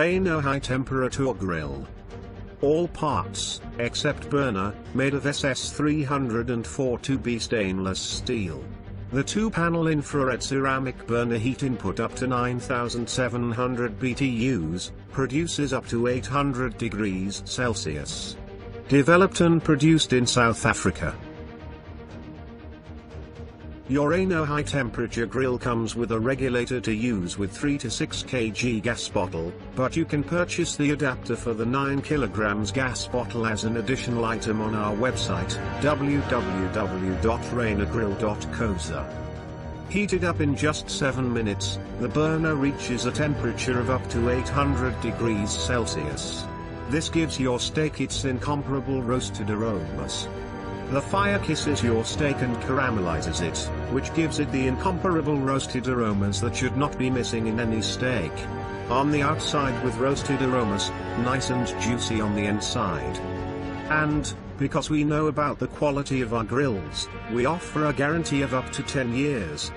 Rayno high temperature grill. All parts, except burner, made of SS342B stainless steel. The 2-panel infrared ceramic burner heat input up to 9,700 BTUs, produces up to 800 degrees Celsius. Developed and produced in South Africa. Your Rayno high temperature grill comes with a regulator to use with 3 to 6 kg gas bottle, but you can purchase the adapter for the 9 kg gas bottle as an additional item on our website, www.raynogrill.co.za. Heated up in just 7 minutes, the burner reaches a temperature of up to 800 degrees Celsius. This gives your steak its incomparable roasted aromas. The fire kisses your steak and caramelizes it, which gives it the incomparable roasted aromas that should not be missing in any steak. On the outside with roasted aromas, nice and juicy on the inside. And, because we know about the quality of our grills, we offer a guarantee of up to 10 years,